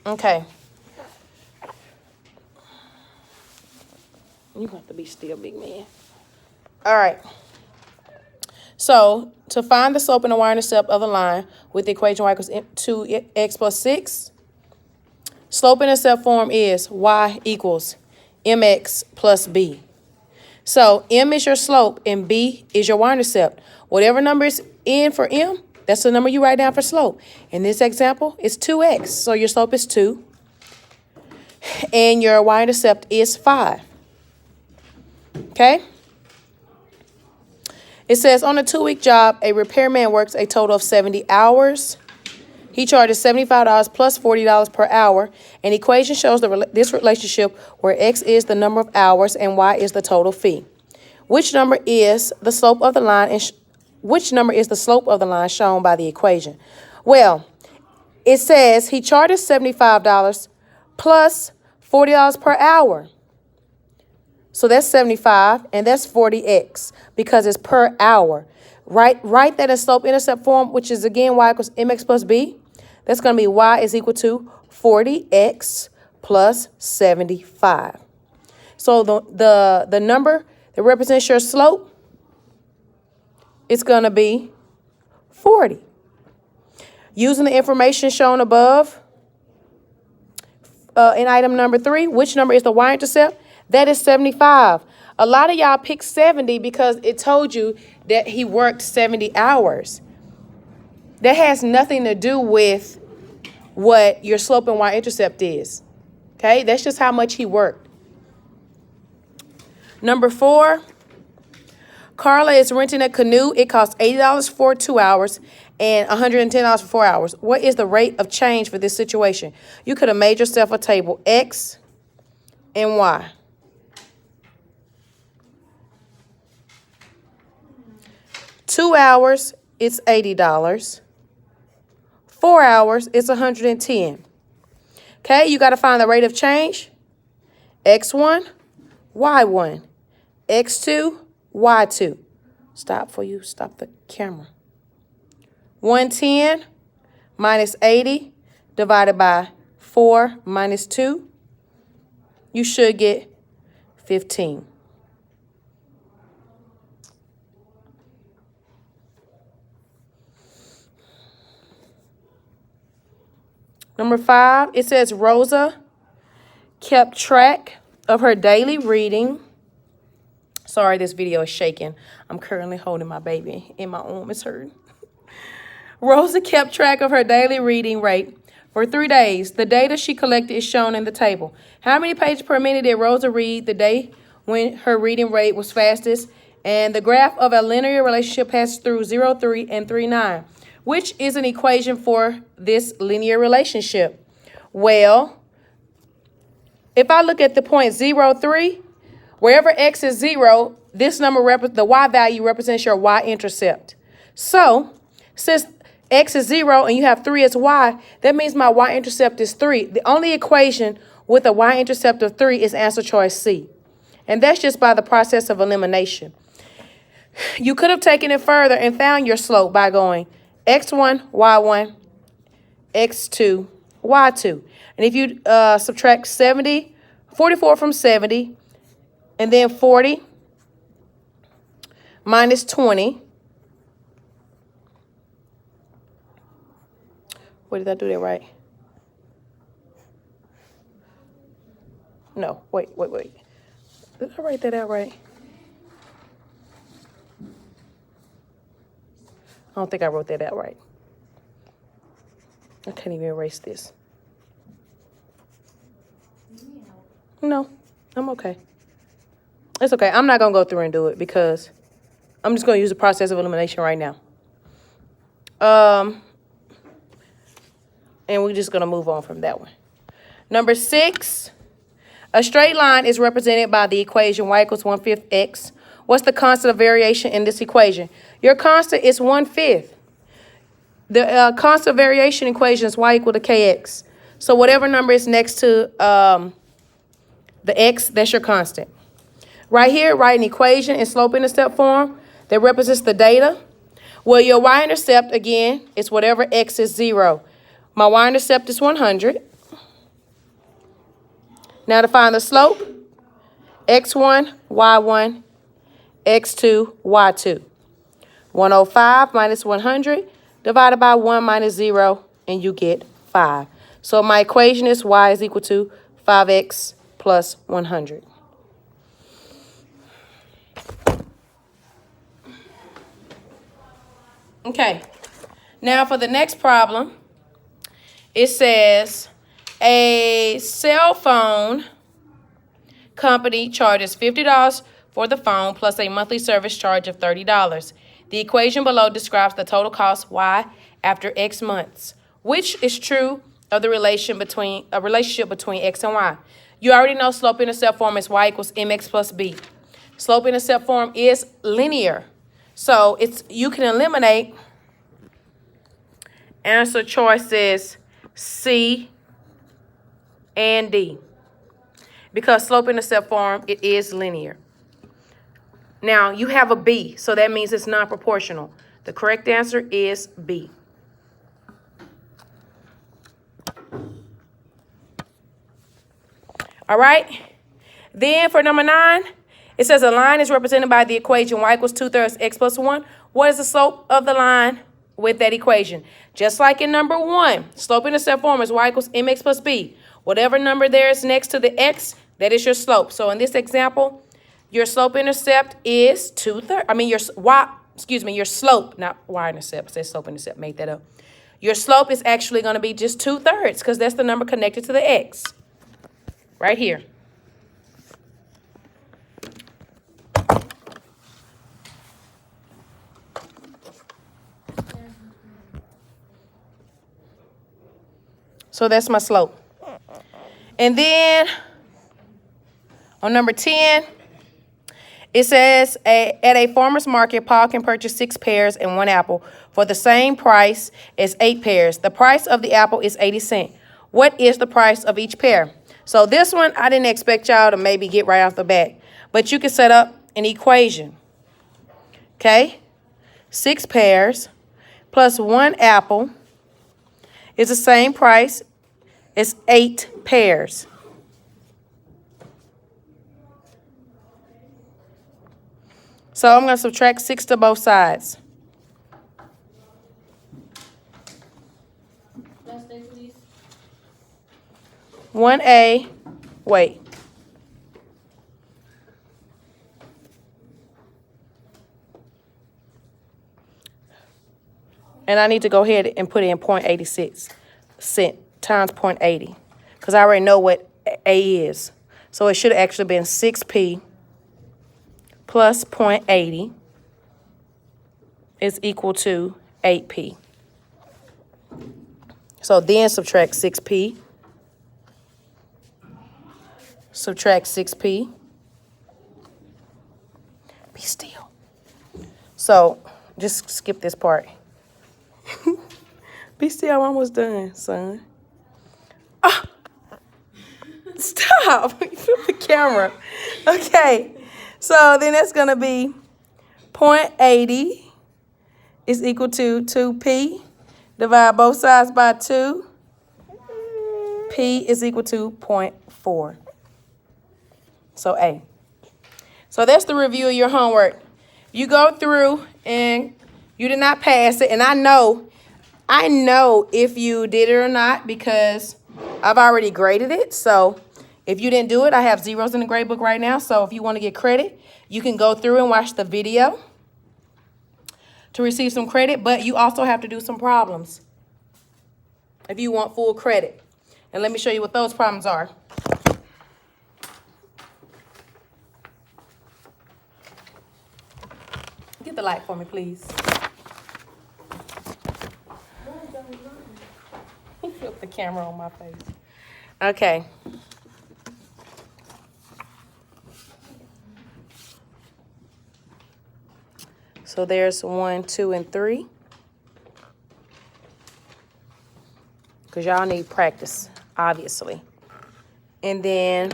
Okay. You have to be still, big man. All right. So, to find the slope and the y-intercept of the line with the equation y equals 2x plus 6, slope-intercept form is y equals mx plus b. So, m is your slope and b is your y-intercept. Whatever number is in for m, that's the number you write down for slope. In this example, it's 2x. So, your slope is 2. And your y-intercept is 5. Okay? It says, on a 2-week job, a repairman works a total of 70 hours. He charges $75 plus $40 per hour. An equation shows this relationship where x is the number of hours and y is the total fee. Which number is the slope of the line and which number is the slope of the line shown by the equation? Well, it says he charges $75 plus $40 per hour. So that's 75, and that's 40x, because it's per hour. Write that in slope-intercept form, which is, again, y equals mx plus b. That's going to be y is equal to 40x plus 75. So the number that represents your slope is going to be 40. Using the information shown above in item number 3, which number is the y-intercept? That is 75. A lot of y'all picked 70 because it told you that he worked 70 hours. That has nothing to do with what your slope and y-intercept is. Okay, that's just how much he worked. Number 4, Carla is renting a canoe. It costs $80 for 2 hours and $110 for 4 hours. What is the rate of change for this situation? You could have made yourself a table, X and Y. 2 hours, it's $80. 4 hours, it's $110. Okay, you got to find the rate of change. X1, Y1. X2, Y2. Stop the camera. 110 minus 80 divided by 4 minus 2. You should get 15. Number 5, it says Rosa kept track of her daily reading. Sorry, this video is shaking. I'm currently holding my baby in my arm. It's hurting. Rosa kept track of her daily reading rate for 3 days. The data she collected is shown in the table. How many pages per minute did Rosa read the day when her reading rate was fastest? And the graph of a linear relationship passes through 0, 3, and 3, 9. Which is an equation for this linear relationship? Well, if I look at the point 0, 3, wherever x is 0, this number, the y value represents your y-intercept. So, since x is 0 and you have 3 as y, that means my y-intercept is 3. The only equation with a y-intercept of 3 is answer choice C. And that's just by the process of elimination. You could have taken it further and found your slope by going x1, y1, x2, y2. And if you subtract 44 from 70, and then 40 minus 20. What did I do that right? No, wait. Did I write that out right? I don't think I wrote that out right. I can't even erase this. No, I'm okay. It's okay. I'm not going to go through and do it because I'm just going to use the process of elimination right now. And we're just going to move on from that one. Number 6, a straight line is represented by the equation y equals 1/5 x. What's the constant of variation in this equation? Your constant is 1/5. The constant of variation equation is y equal to kx. So whatever number is next to the x, that's your constant. Right here, write an equation in slope-intercept form that represents the data. Well, your y-intercept, again, is whatever x is 0. My y-intercept is 100. Now to find the slope, x1, y1, x2, y2. 105 minus 100 divided by 1 minus 0, and you get 5. So my equation is y is equal to 5x plus 100. Okay, now for the next problem, it says a cell phone company charges $50 for the phone plus a monthly service charge of $30. The equation below describes the total cost y after x months. Which is true of the relationship between x and y? You already know slope-intercept form is y equals mx plus b. Slope-intercept form is linear. So you can eliminate answer choices C and D. Because slope-intercept form, it is linear. Now, you have a B, so that means it's non-proportional. The correct answer is B. All right? Then for number 9, it says a line is represented by the equation y equals 2/3 x plus 1. What is the slope of the line with that equation? Just like in number 1, slope-intercept form is y equals mx plus b. Whatever number there is next to the x, that is your slope. So in this example, your slope-intercept is 2/3. Your slope, not y-intercept. It says slope-intercept, made that up. Your slope is actually going to be just 2/3 because that's the number connected to the x. Right here. So that's my slope. And then on number 10, it says at a farmer's market, Paul can purchase 6 pears and 1 apple for the same price as 8 pears. The price of the apple is 80 cents. What is the price of each pear? So this one, I didn't expect y'all to maybe get right off the bat. But you can set up an equation. Okay? 6 pears plus 1 apple is the same price as 8 pears. So I'm going to subtract 6 to both sides. Last day, please. 1A, wait. And I need to go ahead and put in 0.86 cent times 0.80 because I already know what A is. So it should have actually been 6P plus 0.80 is equal to 8P. So then subtract 6P. Subtract 6P. Be still. So just skip this part. Be still, I'm almost done, son. Oh, stop. You flip the camera. Okay. So then that's going to be 0.80 is equal to 2P. Divide both sides by 2. P is equal to 0.4. So A. So that's the review of your homework. You go through and you did not pass it. And I know if you did it or not because I've already graded it. So if you didn't do it, I have zeros in the grade book right now. So if you want to get credit, you can go through and watch the video to receive some credit. But you also have to do some problems if you want full credit. And let me show you what those problems are. Get the light for me, please. He flipped the camera on my face. Okay. So there's 1, 2, and 3. Because y'all need practice, obviously. And then,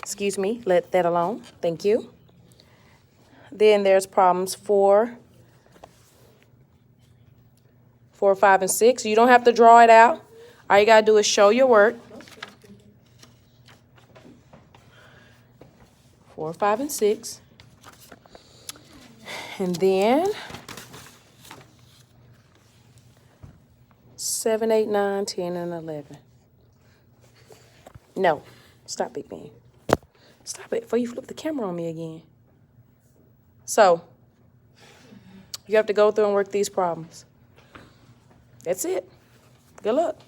excuse me, let that alone. Thank you. Then there's problems 4, 5, and 6. You don't have to draw it out. All you got to do is show your work. 4, 5, and 6. And then 7, 8, 9, 10, and 11. No. Stop, Big Ben. Stop it before you flip the camera on me again. So, you have to go through and work these problems. That's it. Good luck.